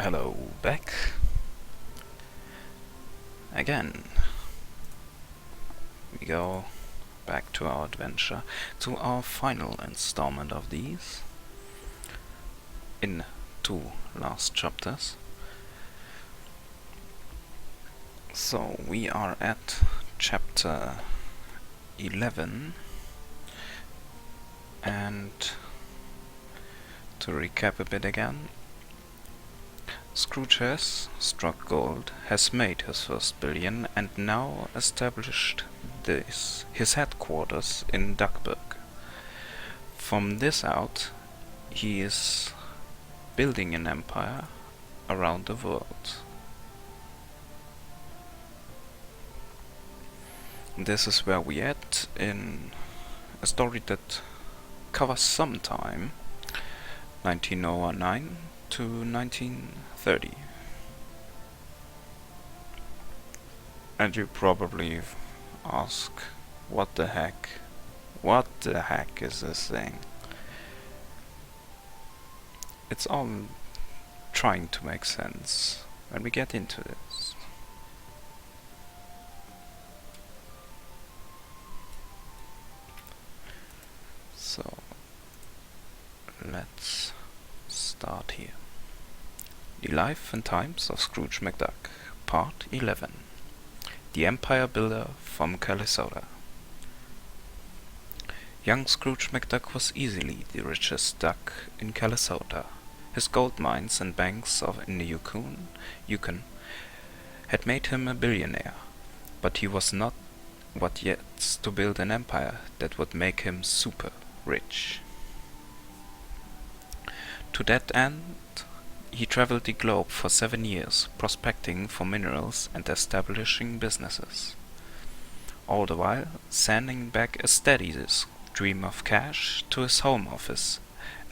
Hello, back again. We go back to our adventure, to our final installment of these in 2 last chapters. So we are at chapter 11, and to recap a bit again, Scrooge has struck gold, has made his first billion, and now established his headquarters in Duckburg. From this out, he is building an empire around the world. This is where we at in a story that covers some time, 1909 to 1930. And you probably ask, what the heck? What the heck is this thing? It's all trying to make sense when we get into this. So, let's start here. The Life and Times of Scrooge Mcduck, Part 11. The Empire Builder from Calisota. Young Scrooge Mcduck was easily the richest duck in Calisota. His gold mines and banks in the Yukon had made him a billionaire, but he was not what yet to build an empire that would make him super rich. To that end, he traveled the globe for 7 years, prospecting for minerals and establishing businesses, all the while sending back a steady stream of cash to his home office,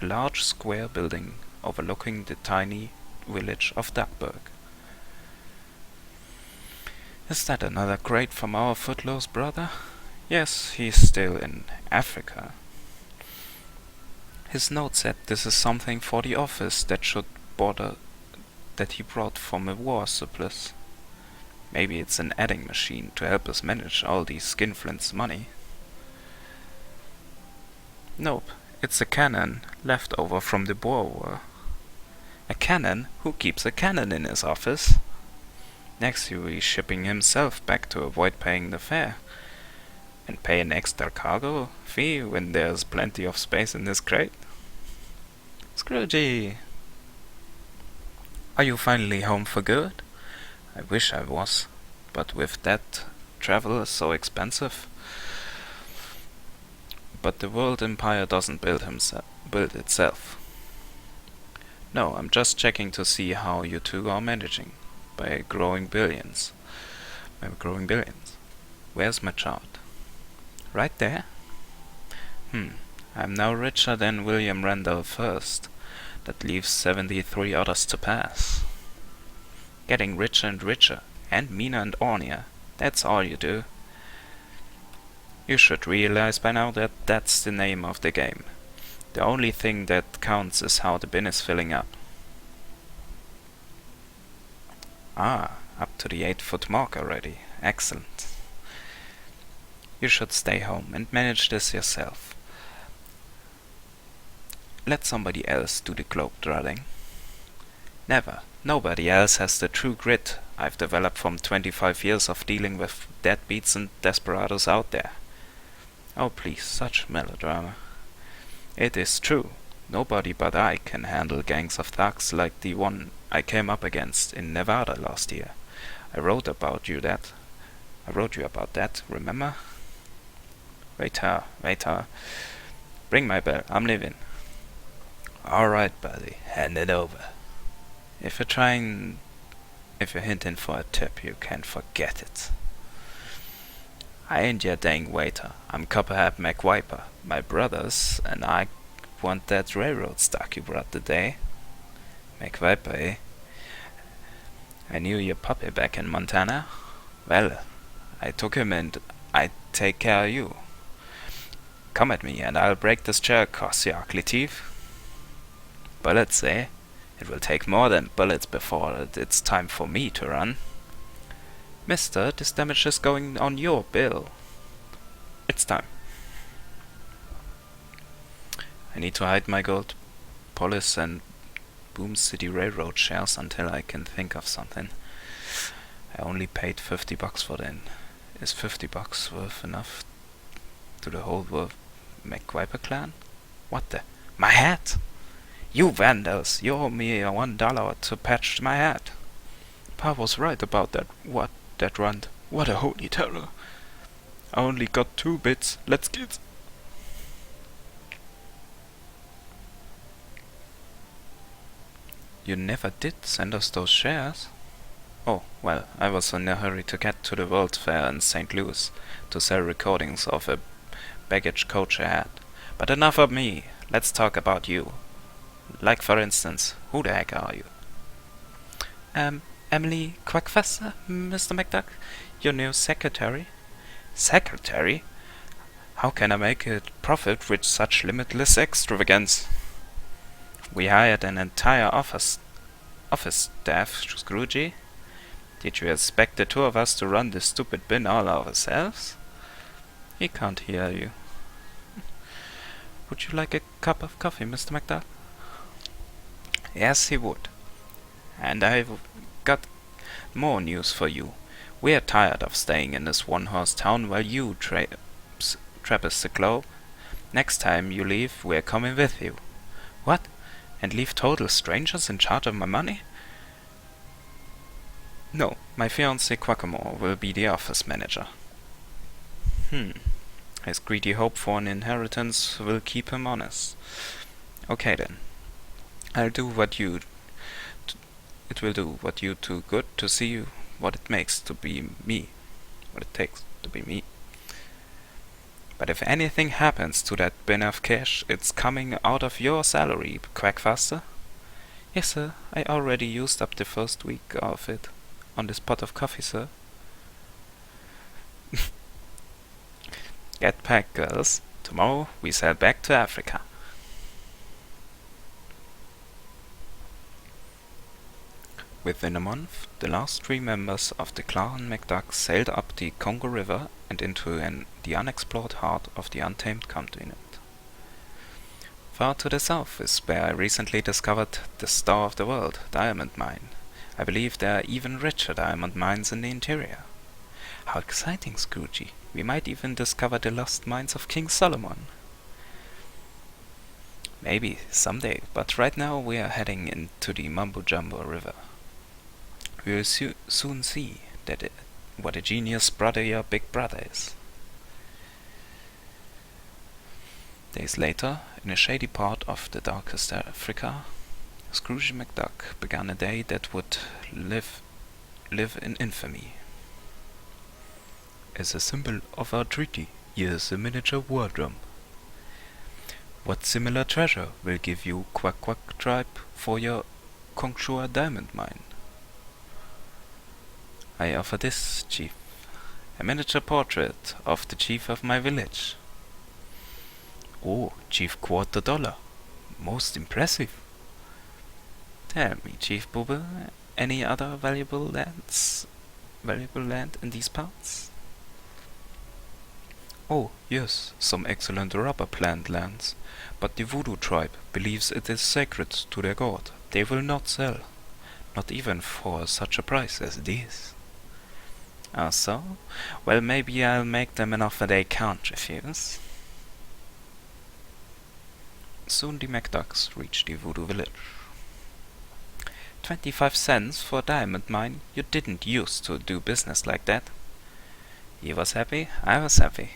a large square building overlooking the tiny village of Duckburg. Is that another crate from our footloose brother? Yes, he's still in Africa. His note said this is something for the office that he brought from a war surplus. Maybe it's an adding machine to help us manage all these skinflints' money. Nope, it's a cannon left over from the Boer War. A cannon? Who keeps a cannon in his office? Next he's shipping himself back to avoid paying the fare. And pay an extra cargo fee when there's plenty of space in this crate? Scroogey! Are you finally home for good? I wish I was, but with that travel is so expensive. But the world empire doesn't build itself. No, I'm just checking to see how you two are managing by growing billions. Where's my chart? Right there? I'm now richer than William Randall first. That leaves 73 others to pass. Getting richer and richer, and meaner and ornier. That's all you do. You should realize by now that that's the name of the game. The only thing that counts is how the bin is filling up. Ah, up to the 8-foot mark already. Excellent. You should stay home and manage this yourself. Let somebody else do the globe-trotting. Never. Nobody else has the true grit I've developed from 25 years of dealing with deadbeats and desperados out there. Oh please, such melodrama. It is true. Nobody but I can handle gangs of thugs like the one I came up against in Nevada last year. I wrote you about that, remember? Waiter. Bring my bell, I'm leaving. Alright, buddy, hand it over. If you're hinting for a tip, you can forget it. I ain't your dang waiter. I'm Copperhead McWiper. My brothers and I want that railroad stock you brought today. McWiper, eh? I knew your puppy back in Montana. Well, I took him and I take care of you. Come at me and I'll break this chair across your ugly teeth. Bullets, eh? It will take more than bullets before it's time for me to run. Mister, this damage is going on your bill. It's time. I need to hide my gold police and Boom City Railroad shares until I can think of something. I only paid $50 for them. Is $50 worth enough to the whole McViper clan? What the? My hat! You vandals! You owe me $1 to patch my hat. Pa was right about that. What? That runt. What a holy terror. I only got 2 bits. Let's get... You never did send us those shares? Oh, well, I was in a hurry to get to the World's Fair in St. Louis to sell recordings of a baggage coach I had. But enough of me. Let's talk about you. Like, for instance, who the heck are you? Emily Quackfaster, Mr. McDuck, your new secretary. Secretary? How can I make a profit with such limitless extravagance? We hired an entire office staff, Scroogey. Did you expect the 2 of us to run this stupid bin all ourselves? He can't hear you. Would you like a cup of coffee, Mr. McDuck? Yes, he would. And I've got more news for you. We're tired of staying in this one-horse town while you traverse the globe. Next time you leave, we're coming with you. What? And leave total strangers in charge of my money? No, my fiancé Quackamore will be the office manager. His greedy hope for an inheritance will keep him honest. Okay then. It will do what you too good to see what it takes to be me. But if anything happens to that bin of cash, it's coming out of your salary, Quackfaster. Yes, sir. I already used up the first week of it on this pot of coffee, sir. Get packed, girls. Tomorrow we sail back to Africa. Within a month, the last 3 members of the clan McDuck sailed up the Congo River and into the unexplored heart of the untamed continent. Far to the south is where I recently discovered the star of the world, diamond mine. I believe there are even richer diamond mines in the interior. How exciting, Scroogey! We might even discover the lost mines of King Solomon. Maybe, someday, but right now we are heading into the Mumbo Jumbo River. We will soon see what a genius brother your big brother is. Days later, in a shady part of the darkest Africa, Scrooge Mcduck began a day that would live in infamy. As a symbol of our treaty, here's a miniature war drum. What similar treasure will give you Quack Quack tribe for your Kongshua diamond mine? I offer this, chief. A miniature portrait of the chief of my village. Oh, chief $250. Most impressive. Tell me, Chief Booble, any other valuable land in these parts? Oh, yes, some excellent rubber plant lands, but the Voodoo tribe believes it is sacred to their god. They will not sell, not even for such a price as this. Ah, so? Well, maybe I'll make them an offer they can't refuse. Soon the McDucks reached the Voodoo village. 25 cents for a diamond mine? You didn't used to do business like that. He was happy, I was happy.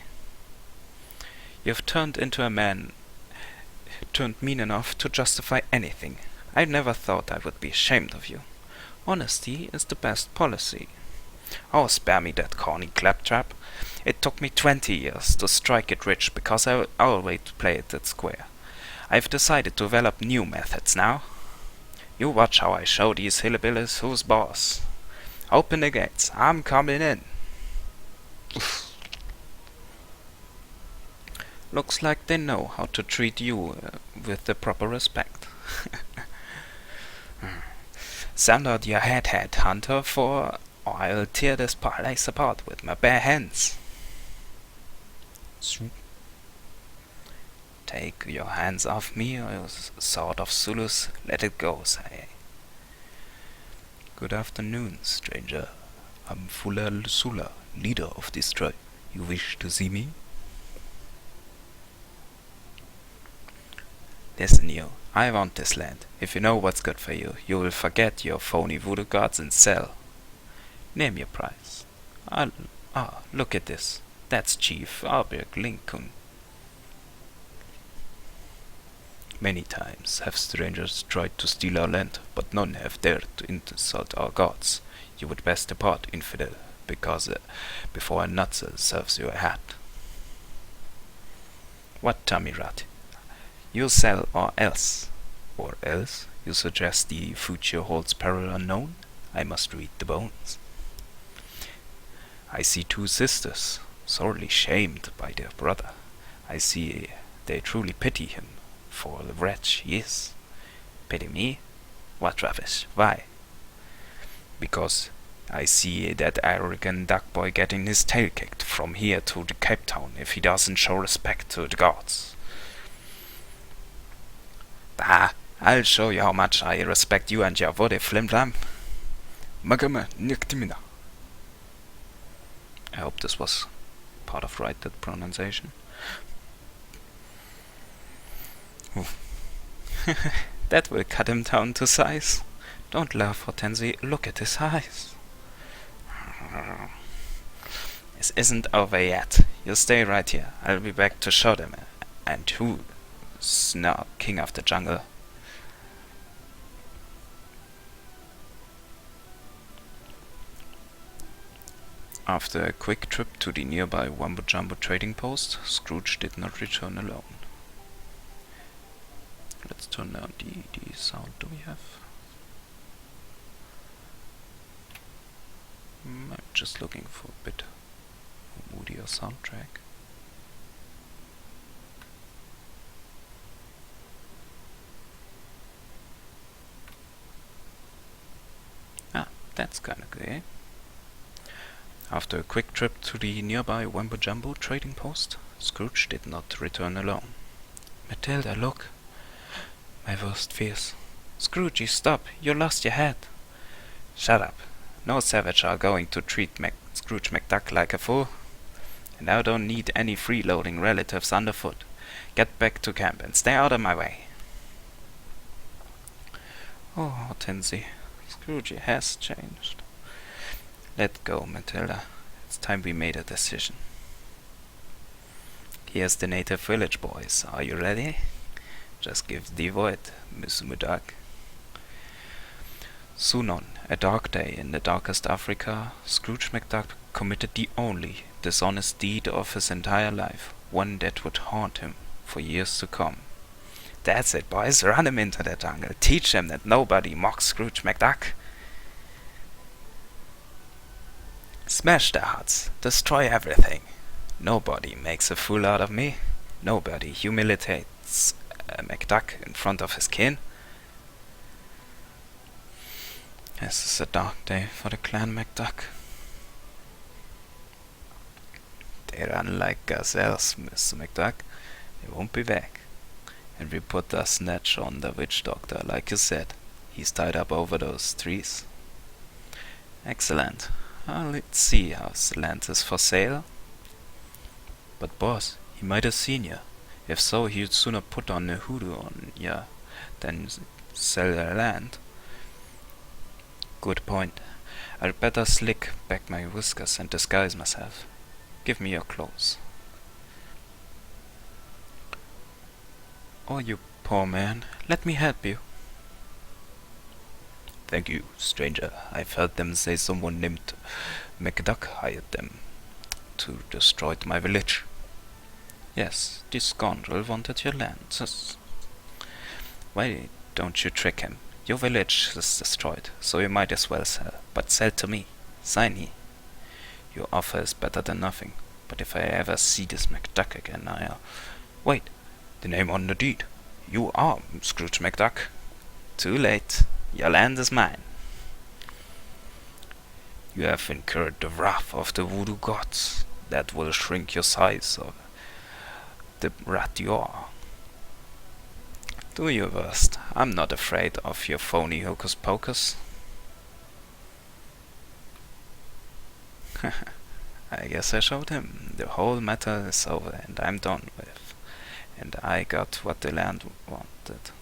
You've turned into a man turned mean enough to justify anything. I never thought I would be ashamed of you. Honesty is the best policy. Oh, spare me that corny claptrap. It took me 20 years to strike it rich because I always played it square. I've decided to develop new methods now. You watch how I show these hillbillies who's boss. Open the gates, I'm coming in. Looks like they know how to treat you with the proper respect. Sound out your head, Hunter, or I'll tear this place apart with my bare hands. Take your hands off me, or you sword of Zulus, let it go, say. Good afternoon, stranger. I'm Fulal Sula, leader of this tribe. You wish to see me? Listen, you. I want this land. If you know what's good for you, you will forget your phony voodoo gods and sell. Name your price. Look at this. That's Chief Arbirk Lincoln. Many times have strangers tried to steal our land, but none have dared to insult our gods. You would best depart, infidel, because before a nutzel serves you a hat. What, Tamirat? You sell or else? Or else you suggest the future holds peril unknown? I must read the bones. I see two sisters, sorely shamed by their brother. I see they truly pity him, for the wretch he is. Pity me? What rubbish? Why? Because I see that arrogant duck boy getting his tail kicked from here to the Cape Town if he doesn't show respect to the gods. Bah! I'll show you how much I respect you and your voodoo flimflam. Magama niktimina. I hope this was part of right pronunciation. That will cut him down to size. Don't laugh, Hortense. Look at his eyes. This isn't over yet. You stay right here. I'll be back to show them. And who's now king of the jungle? After a quick trip to the nearby Wumbo Jumbo trading post, Scrooge did not return alone. Let's turn down the sound. Do we have? I'm just looking for a bit moodier soundtrack. That's kinda good. After a quick trip to the nearby Wumbo Jumbo trading post, Scrooge did not return alone. Matilda, look! My worst fears. Scroogey, stop! You lost your head! Shut up! No savage are going to treat Scrooge Mcduck like a fool. And I don't need any freeloading relatives underfoot. Get back to camp and stay out of my way. Oh, Hortense, Scroogey has changed. Let go, Matilda. It's time we made a decision. Here's the native village, boys. Are you ready? Just give the word, Miss Mcduck. Soon on, a dark day in the darkest Africa, Scrooge Mcduck committed the only dishonest deed of his entire life, one that would haunt him for years to come. That's it, boys. Run him into the jungle. Teach him that nobody mocks Scrooge Mcduck. Smash their huts. Destroy everything. Nobody makes a fool out of me. Nobody humiliates Mcduck in front of his kin. This is a dark day for the clan Mcduck. They run like gazelles, Mr. Mcduck. They won't be back. And we put the snatch on the witch doctor, like you said. He's tied up over those trees. Excellent. Let's see how the land is for sale. But boss, he might have seen you. If so, he'd sooner put on a hoodoo on ya than sell the land. Good point. I'd better slick back my whiskers and disguise myself. Give me your clothes. Oh, you poor man. Let me help you. Thank you, stranger. I've heard them say someone named Mcduck hired them to destroy my village. Yes, this scoundrel wanted your land. Why don't you trick him? Your village is destroyed, so you might as well sell. But sell to me. Sign here. Your offer is better than nothing. But if I ever see this Mcduck again, I'll... Wait, the name on the deed. You are Scrooge Mcduck. Too late. Your land is mine. You have incurred the wrath of the voodoo gods. That will shrink your size of the rat you are. Do your worst. I'm not afraid of your phony hocus pocus. I guess I showed him. The whole matter is over and I'm done with. And I got what the land wanted.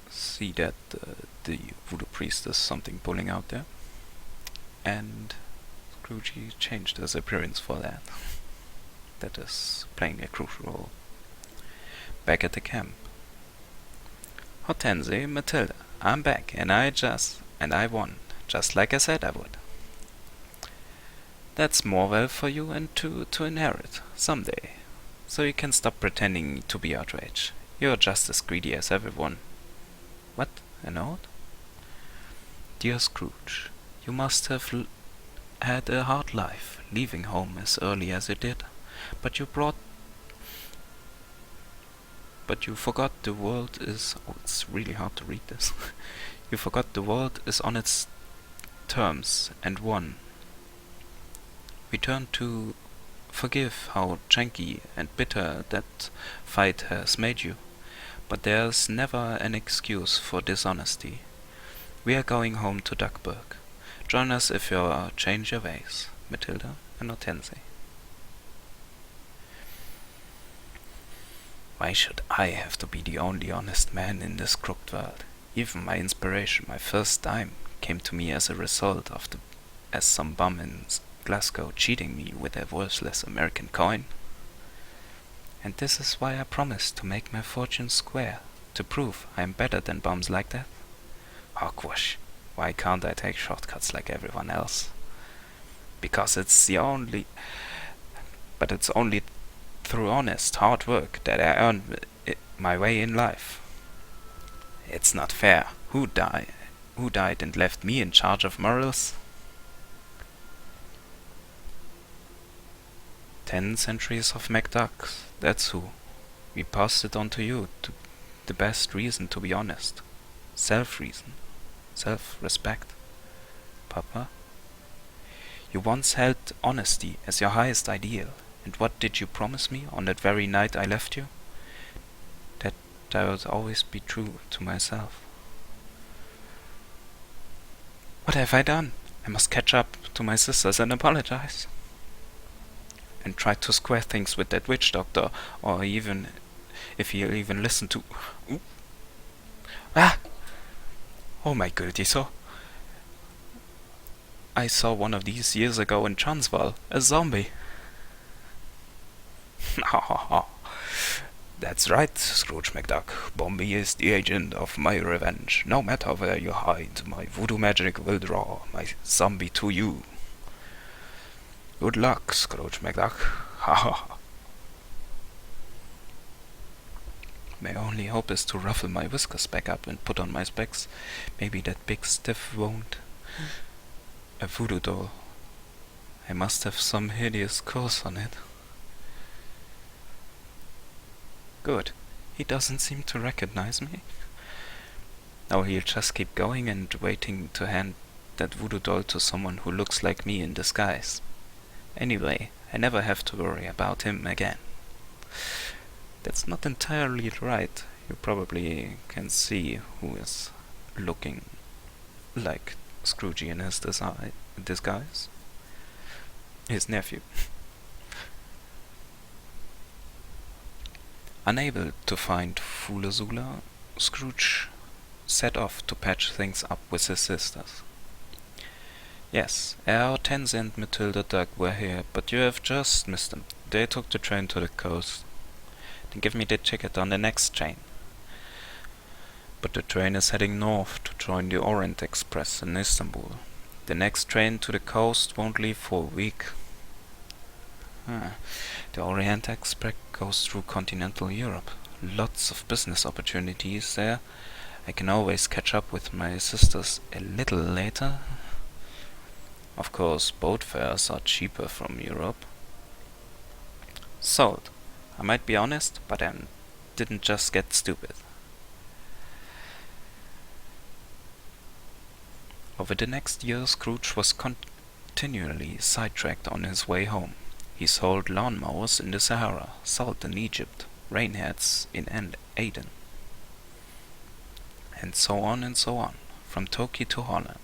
See that the voodoo priest is something pulling out there. And Scrooge changed his appearance for that. That is playing a crucial role. Back at the camp. Hortense, Matilda, I'm back, and I won, just like I said I would. That's more wealth for you and to inherit, someday. So you can stop pretending to be outraged. You're just as greedy as everyone. What? A note? Dear Scrooge, you must have had a hard life, leaving home as early as you did. But you forgot the world is... Oh, it's really hard to read this. You forgot the world is on its terms and won. Return to forgive how janky and bitter that fight has made you. But there's never an excuse for dishonesty. We are going home to Duckburg. Join us if you change your ways. Matilda and Hortense. Why should I have to be the only honest man in this crooked world? Even my inspiration, my first dime, came to me as a result of as some bum in Glasgow cheating me with a worthless American coin. And this is why I promised to make my fortune square, to prove I'm better than bums like that. Hogwash, why can't I take shortcuts like everyone else? Because it's only through honest, hard work that I earned my way in life. It's not fair. Who died and left me in charge of morals? 10 centuries of Mcducks, that's who. We passed it on to you, to the best reason to be honest. Self-reason. Self-respect. Papa? You once held honesty as your highest ideal. And what did you promise me on that very night I left you? That I would always be true to myself. What have I done? I must catch up to my sisters and apologize. And try to square things with that witch doctor, or even if he'll even listen to... Ooh. Ah! Oh my goodness, I saw one of these years ago in Transvaal, a zombie. That's right, Scrooge Mcduck. Bombi is the agent of my revenge. No matter where you hide, my voodoo magic will draw my zombie to you. Good luck, Scrooge Mcduck. Ha ha. My only hope is to ruffle my whiskers back up and put on my specs. Maybe that big stiff won't. A voodoo doll. I must have some hideous curse on it. Good. He doesn't seem to recognize me. Now he'll just keep going and waiting to hand that voodoo doll to someone who looks like me in disguise. Anyway, I never have to worry about him again. That's not entirely right. You probably can see who is looking like Scrooge in his disguise. His nephew. Unable to find Fulazula, Scrooge set off to patch things up with his sisters. Yes, Hortense and Matilda Duck were here, but you have just missed them. They took the train to the coast. Then give me the ticket on the next train. But the train is heading north to join the Orient Express in Istanbul. The next train to the coast won't leave for a week. The Orient Express goes through continental Europe. Lots of business opportunities there. I can always catch up with my sisters a little later. Of course, boat fares are cheaper from Europe. Sold. I might be honest, but I didn't just get stupid. Over the next year, Scrooge was continually sidetracked on his way home. He sold lawnmowers in the Sahara, salt in Egypt, rain hats in Aden, and so on, from Turkey to Holland.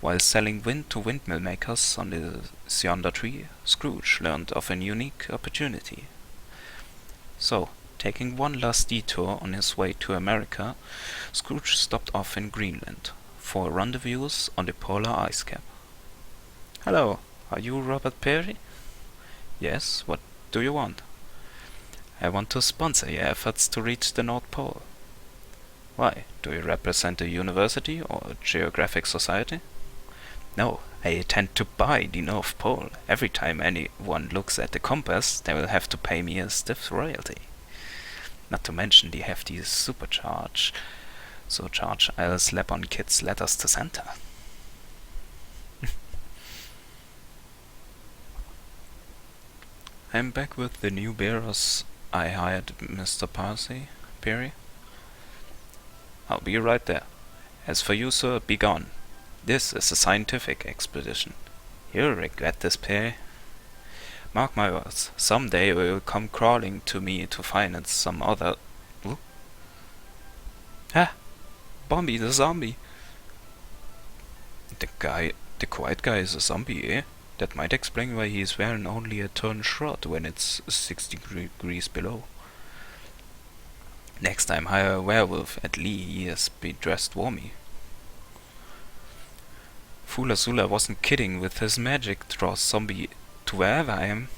While selling wind to windmill makers on the Yonder Tree, Scrooge learned of a unique opportunity. So, taking one last detour on his way to America, Scrooge stopped off in Greenland for rendezvous on the polar ice cap. "Hello, are you Robert Peary?" "Yes, what do you want?" "I want to sponsor your efforts to reach the North Pole." "Why, do you represent a university or a geographic society?" "No, I intend to buy the North Pole. Every time anyone looks at the compass, they will have to pay me a stiff royalty. Not to mention the hefty surcharge I'll slap on kids' letters to Santa." "I'm back with the new bearers. I hired Mr. Peary. "I'll be right there. As for you, sir, be gone. This is a scientific expedition. You'll regret this, Peary. Mark my words, some day you will come crawling to me to finance some other—" Ooh. "Ah! Bombi the zombie!" The quiet guy is a zombie, eh? That might explain why he's wearing only a torn shirt when it's 60 degrees below. Next time hire a werewolf, at least be dressed warmy." Fula Sula wasn't kidding with his magic draws zombie to wherever I am.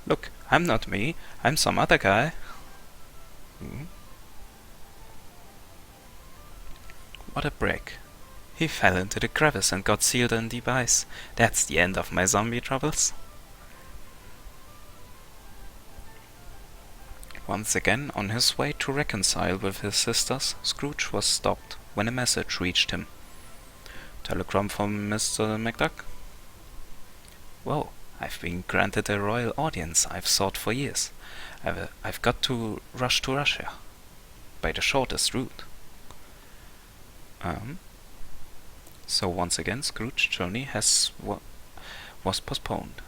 "Look, I'm not me, I'm some other guy." What a break. He fell into the crevice and got sealed in deep ice. That's the end of my zombie troubles. Once again on his way to reconcile with his sisters, Scrooge was stopped when a message reached him. "Telegram from Mr. Mcduck?" "Whoa, I've been granted a royal audience I've sought for years. I've got to rush to Russia by the shortest route." So once again Scrooge's journey was postponed.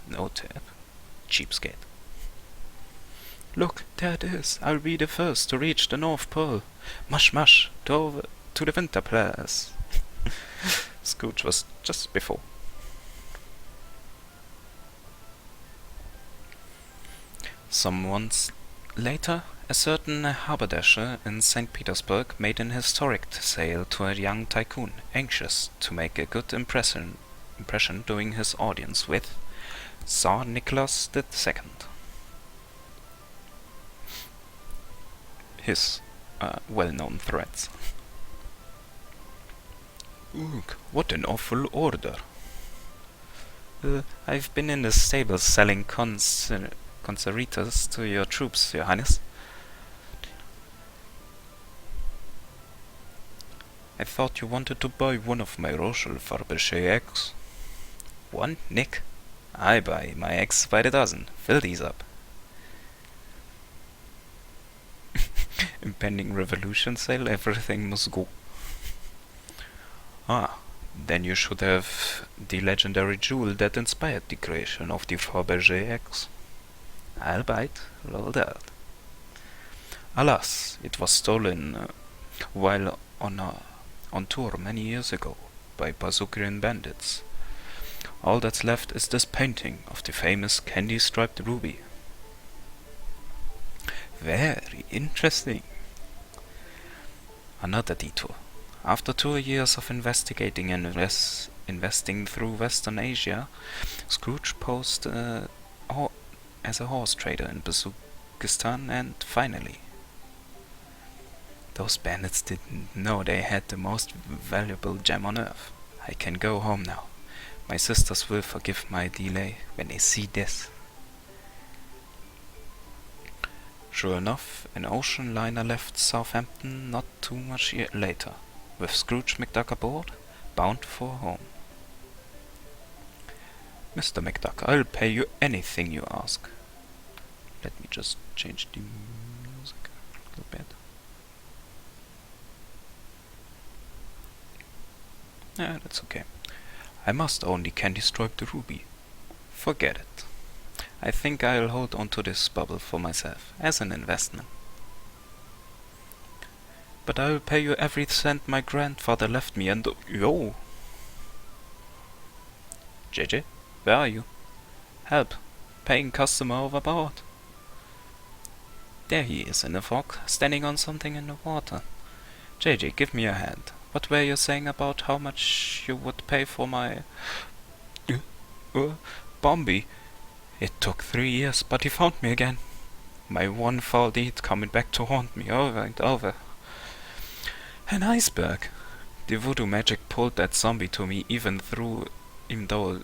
No tip. Cheapskate. "Look, there it is. I'll be the first to reach the North Pole. Mush mush, to the winter place." Scrooge was just before. Some months later, a certain haberdasher in St. Petersburg made an historic sale to a young tycoon, anxious to make a good impression during his audience with Tsar Nicholas II. His well-known threats. "Ugh, what an awful order." "I've been in the stables selling concertinas to your troops, your highness." "I thought you wanted to buy one of my Rochelle Fabergé eggs." "One, Nick? I buy my eggs by the dozen. Fill these up." "Impending revolution sale, everything must go." "Ah, then you should have the legendary jewel that inspired the creation of the Fabergé eggs." "I'll bite, rolled out." "Alas, it was stolen while on tour many years ago by Bazookian bandits. All that's left is this painting of the famous candy-striped ruby." "Very interesting." Another detour. After 2 years of investigating and investing through Western Asia, Scrooge posed as a horse trader in Bazookstan, and finally, those bandits didn't know they had the most valuable gem on earth. I can go home now. My sisters will forgive my delay when they see this. Sure enough, an ocean liner left Southampton not too much later, with Scrooge Mcduck aboard, bound for home. "Mr. Mcduck, I'll pay you anything you ask." Let me just change the music a little bit. Yeah, that's okay. I must own the candy-striped ruby. Forget it. I think I'll hold on to this bubble for myself, as an investment. But I'll pay you every cent my grandfather left me and... Yo! JJ, where are you? Help! Paying customer overboard. There he is in the fog, standing on something in the water. JJ, give me a hand. What were you saying about how much you would pay for my... Bombi? It took 3 years, but he found me again. My one foul deed coming back to haunt me over and over. An iceberg! The voodoo magic pulled that zombie to me even though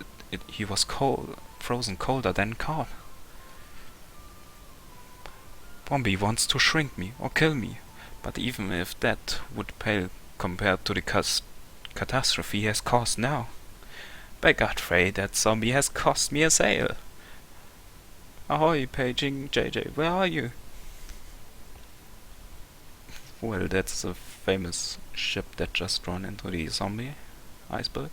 he was cold, frozen colder than corn. Bombi wants to shrink me or kill me, but even if that would pale compared to the catastrophe he has caused now. By Godfrey, that zombie has cost me a sail. Ahoy, paging JJ, where are you? Well, that's a famous ship that just ran into the zombie iceberg.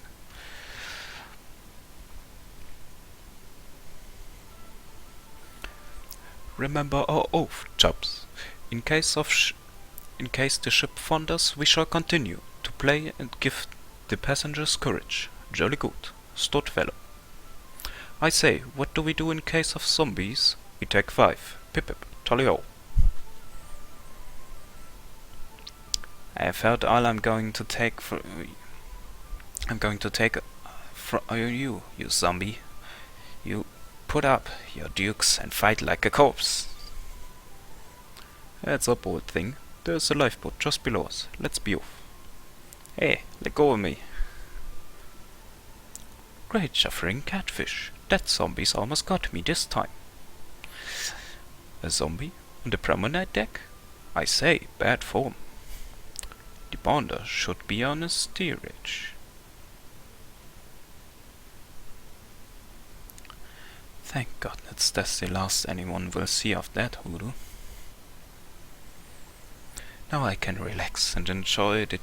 Remember our oath, chaps. In case the ship founders, we shall continue to play and give the passengers courage. Jolly good, stout fellow. I say, what do we do in case of zombies? We take 5. Pip pip, tally-ho. I have heard all I'm going to take from you, you zombie. You put up your dukes and fight like a corpse. That's a bold thing. There's a lifeboat just below us. Let's be off. Hey, let go of me. Great suffering catfish. That zombie's almost got me this time. A zombie on the promenade deck? I say, bad form. The bounder should be on a steerage. Thank goodness that's the last anyone will see of that hoodoo. Now I can relax and enjoy the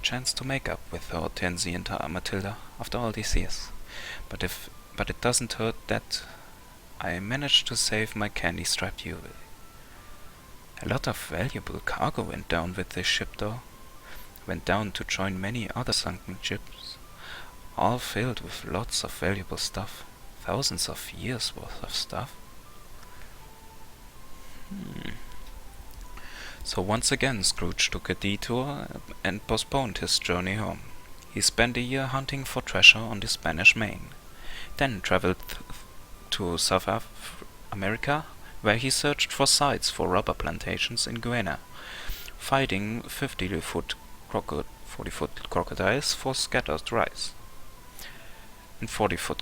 chance to make up with Hortensie and Matilda after all these years. But it doesn't hurt that I managed to save my candy-striped jewel. A lot of valuable cargo went down with this ship though. Went down to join many other sunken ships, all filled with lots of valuable stuff. Thousands of years worth of stuff. So once again Scrooge took a detour and postponed his journey home. He spent a year hunting for treasure on the Spanish Main, then traveled to South America, where he searched for sites for rubber plantations in Guyana, fighting 40-foot crocodiles for scattered rice. And 40-foot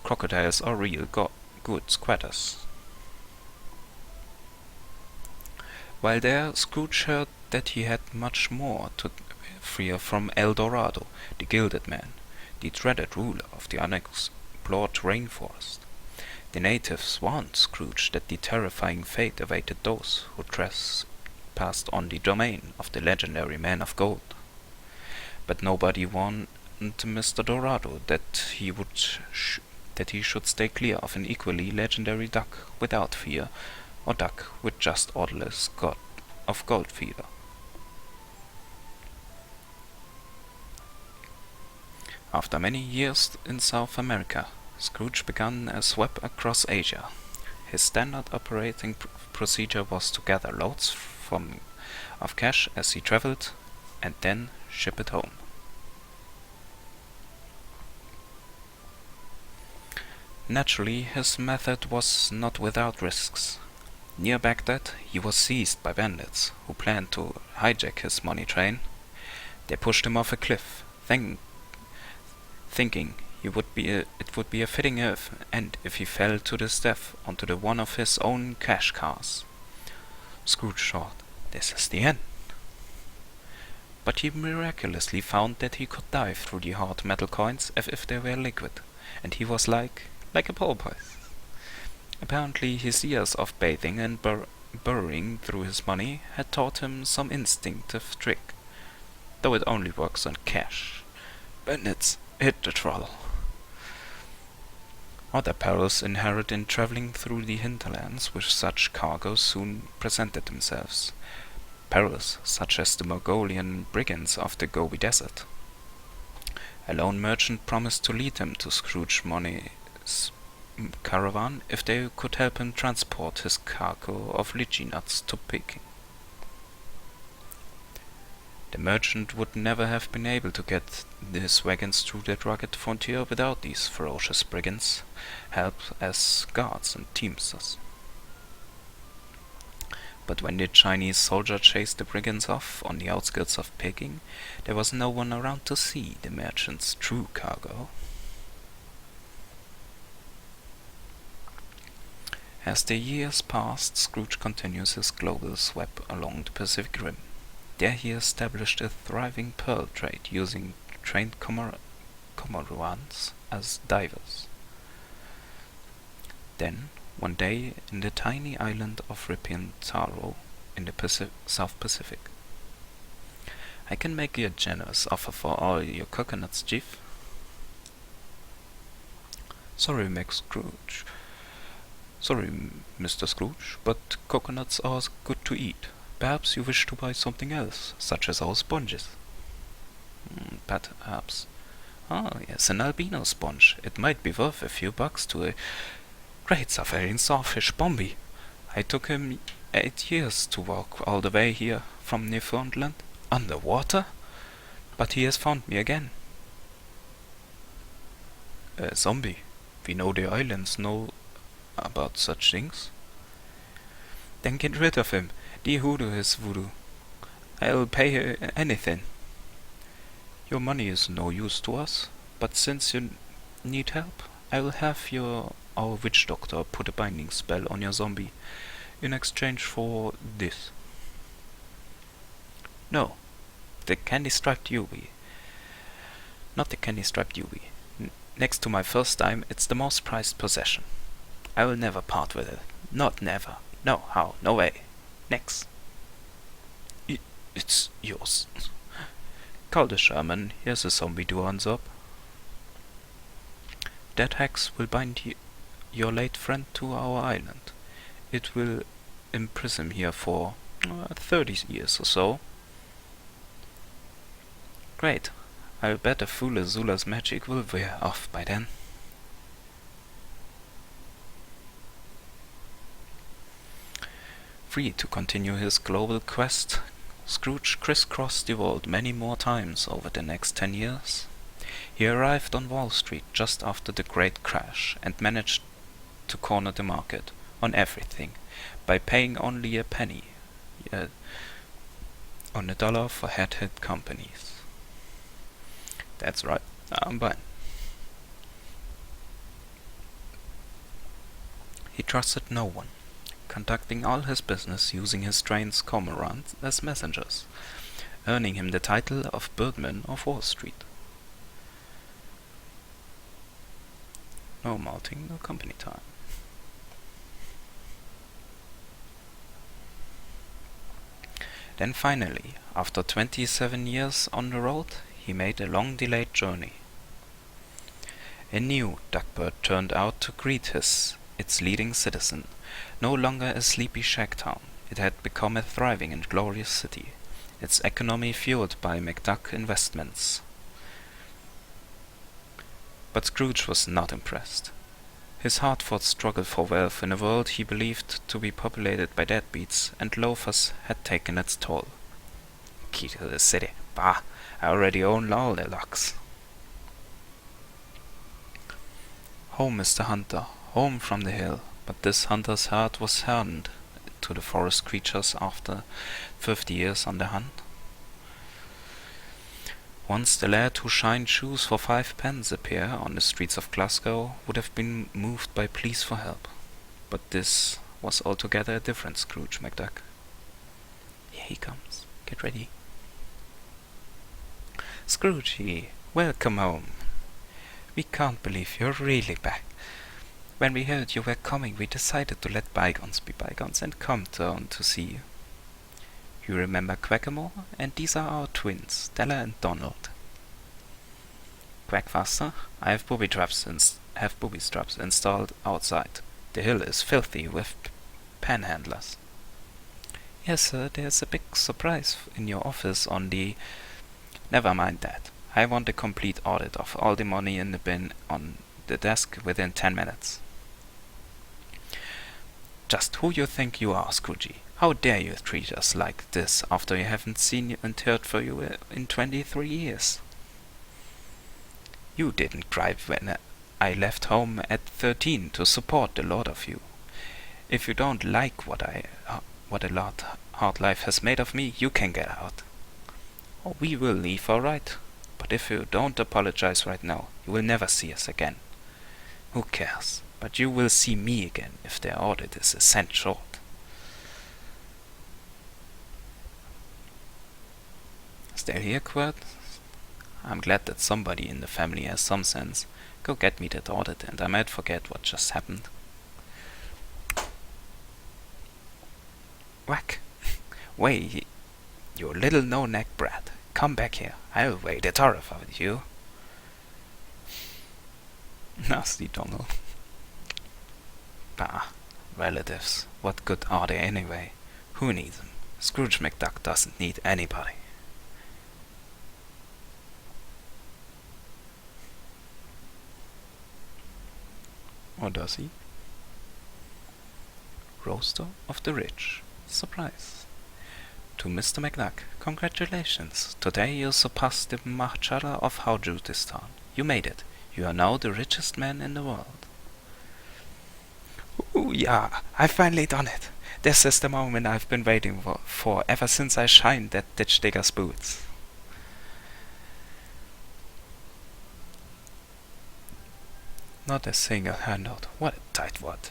crocodiles are real good squatters. While there, Scrooge heard that he had much more to fear from El Dorado, the Gilded Man, the dreaded ruler of the unexplored rainforest. The natives warned Scrooge that the terrifying fate awaited those who trespassed on the domain of the legendary Man of Gold. But nobody warned Mr. Dorado that he should stay clear of an equally legendary duck without fear, or duck with just odorless of gold fever. After many years in South America, Scrooge began a sweep across Asia. His standard operating procedure was to gather loads of cash as he traveled, and then ship it home. Naturally, his method was not without risks. Near Baghdad, he was seized by bandits who planned to hijack his money train. They pushed him off a cliff, thinking it would be a fitting end if he fell to his death onto one of his own cash cars. Scrooge thought, this is the end. But he miraculously found that he could dive through the hard metal coins as if they were liquid, and he was like a porpoise. Apparently his years of bathing and burrowing through his money had taught him some instinctive trick though it only works on cash. Bandits hit the troll. Other perils inherent in traveling through the hinterlands with such cargo soon presented themselves. Perils such as the Mongolian brigands of the Gobi Desert. A lone merchant promised to lead him to Scrooge Money's caravan if they could help him transport his cargo of lychee nuts to Peking. The merchant would never have been able to get his wagons through the rugged frontier without these ferocious brigands' help as guards and teamsters. But when the Chinese soldier chased the brigands off on the outskirts of Peking, there was no one around to see the merchant's true cargo. As the years passed, Scrooge continues his global sweep along the Pacific Rim. There he established a thriving pearl trade using trained Comorans as divers. Then, one day, in the tiny island of Taro in the South Pacific. "I can make you a generous offer for all your coconuts, Chief." Sorry, Mr. Scrooge, but coconuts are good to eat. Perhaps you wish to buy something else, such as our sponges. Perhaps. Ah, yes, an albino sponge. It might be worth a few bucks to a great suffering sawfish Bombi. I took him 8 years to walk all the way here from Newfoundland, underwater, but he has found me again. A zombie. We know the islands know about such things. Then get rid of him. The hoodoo is voodoo. I'll pay you anything. Your money is no use to us, but since you need help, I will have our witch doctor put a binding spell on your zombie in exchange for this. No, the candy-striped Yubi. Not the candy-striped Yubi. Next to my first dime, it's the most prized possession. I will never part with it. Not never. No, how? No way. Next. It's yours. Call the shaman. Here's a zombie to hands up. That hex will bind your late friend to our island. It will imprison him here for 30 years or so. Great. I'll bet a fool Azula's magic will wear off by then. Free to continue his global quest, Scrooge crisscrossed the world many more times over the next 10 years. He arrived on Wall Street just after the Great Crash and managed to corner the market on everything by paying only a penny on a dollar for hit companies. That's right, I'm buying. He trusted no one, conducting all his business using his trained cormorants as messengers, earning him the title of Birdman of Wall Street. No malting, no company time. Then finally, after 27 years on the road, he made a long-delayed journey. A new Duckburg turned out to greet its leading citizen. No longer a sleepy shack town, it had become a thriving and glorious city, its economy fueled by Mcduck investments. But Scrooge was not impressed. His hard-fought struggle for wealth in a world he believed to be populated by deadbeats and loafers had taken its toll. Key to the city. Bah, I already own all the locks. Home is the hunter, home from the hill, but this hunter's heart was hardened to the forest creatures after 50 years on the hunt. Once the lad who shined shoes for 5 pence a pair on the streets of Glasgow would have been moved by pleas for help. But this was altogether a different Scrooge Mcduck. Here he comes. Get ready. Scroogey, welcome home. We can't believe you're really back. When we heard you were coming, we decided to let bygones be bygones and come down to see you. You remember Quackamore? And these are our twins, Stella and Donald. Quack faster. I have booby traps installed outside. The hill is filthy with panhandlers. Yes, sir, there's a big surprise in your office on the... Never mind that. I want a complete audit of all the money in the bin on the desk within 10 minutes. Just who you think you are, Scroogey? How dare you treat us like this after you haven't seen and heard for you in 23 years? You didn't cry when I left home at 13 to support the lot of you. If you don't like what a hard life has made of me, you can get out. Or we will leave, all right. But if you don't apologize right now, you will never see us again. Who cares? But you will see me again if their audit is a cent short. Still here, Quirt? I'm glad that somebody in the family has some sense. Go get me that audit and I might forget what just happened. Whack! Wait, you little no-neck brat. Come back here. I'll wait it horrified you. Nasty Donald. Bah, relatives. What good are they anyway? Who needs them? Scrooge Mcduck doesn't need anybody. Or does he? Roaster of the Rich. Surprise. To Mr. Mcduck, congratulations. Today you surpassed the Marchala of Howjutistan. You made it. You are now the richest man in the world. Ooh, yeah, I finally done it. This is the moment I've been waiting for ever since I shined that ditch digger's boots. Not a single handout. What a tightwad.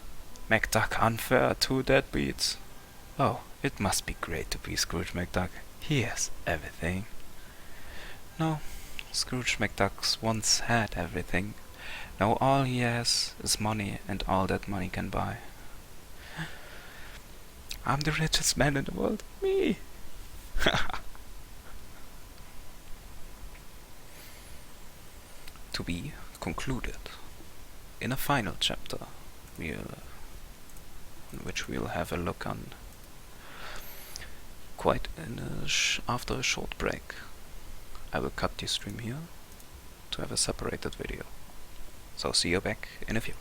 Mcduck unfair, 2 deadbeats. Oh, it must be great to be Scrooge Mcduck. He has everything. No, Scrooge Mcduck once had everything. Now all he has is money and all that money can buy. I'm the richest man in the world. Me! To be concluded. In a final chapter, in which we'll have a look on after a short break. I will cut the stream here to have a separated video. So see you back in a few.